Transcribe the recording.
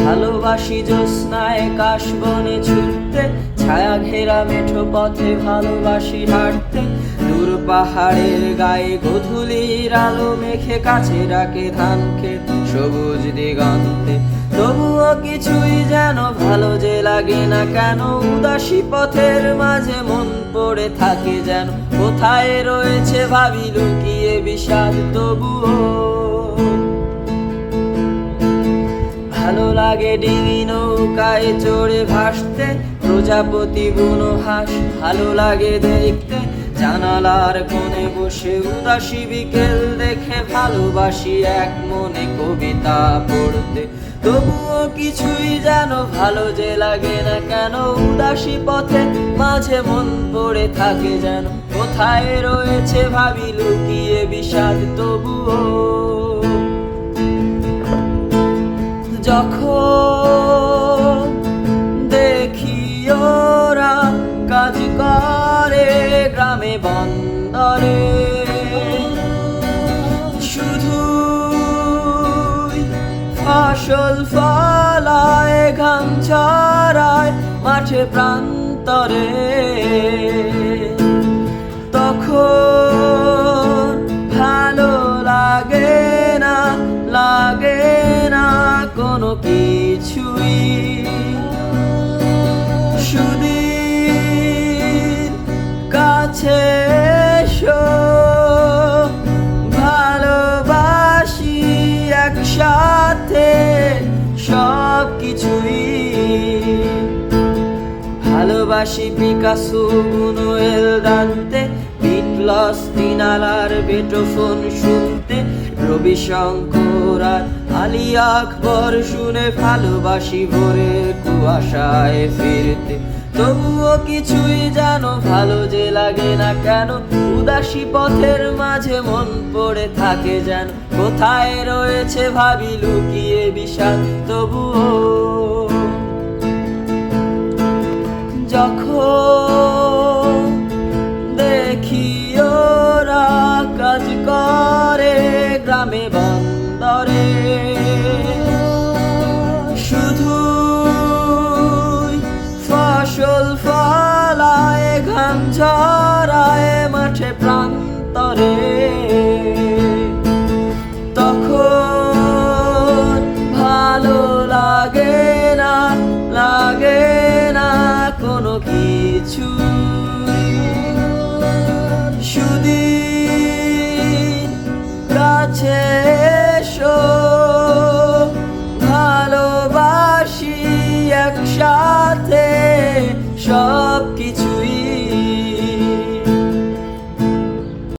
ভালোবাসি জ্যোৎস্নায় কাশবনে ছুটতে, ছায়া ঘেরা মেঠো পথে ভালোবাসি হাঁটতে। দূর পাহাড়ের গায়ে গোধূলির আলো মেখে কাছে ডাকে ধান ক্ষেত সবুজ দিগন্তে। তবুও কিছুই যেন ভালো যে লাগে না কেন, উদাসী পথের মাঝে মন পড়ে থাকে যেন। কোথায় রয়েছে ভাবি লুকিয়ে বিষাদ তবুও। ভালো লাগে ডিঙি নৌকায় চড়ে ভাসতে, প্রজাপতি বুনো হাঁস ভালো লাগে দেখতে। জানালার কোণে বসে উদাসী বিকেল দেখে ভালোবাসি এক মনে কবিতা পড়তে। তবুও কিছুই যেন ভালো যে লাগে না কেন, উদাসী পথে মাঝে মন পড়ে থাকে যেন। কোথায় রয়েছে ভাবি লুকিয়ে বিষাদ তবুও। যখন দেখি ওরা কাজ করে গ্রামে বন্দরে, শুধু ফসল ফলায় ঘাম ছড়ায় মাঠে প্রান্তরে, তখন ভালো লাগে না, লাগে না কোনো কিছুই। সুধীর কাছে এসো, ভালোবাসি একসাথে সব কিছুই। ভালোবাসি পিকাসো বুনুয়েল দান্তে, বিটলস দিনালার বেটোফোন শুনতে। রবি শঙ্কর আর আলী আকবর শুনে ভালোবাসি ভোরের কুয়াশায় ফিরতে। তবুও কিছুই যেন ভালো যে লাগে না কেন, উদাসী পথের মাঝে মন পড়ে থাকে যেন। কোথায় রয়েছে ভাবি লুকিয়ে বিষাদ তবুও। যখন দেখি ওরা কাজ করে গ্রামে বন্দরে, শুধু ফসল ফলায় ঘাম ঝরায় মাঠে প্রান্তরে, তখন ভালো লাগে না, লাগে না কোনো কিছু। সুধীর কাছে এসো, ভালোবাসি একসাথে সব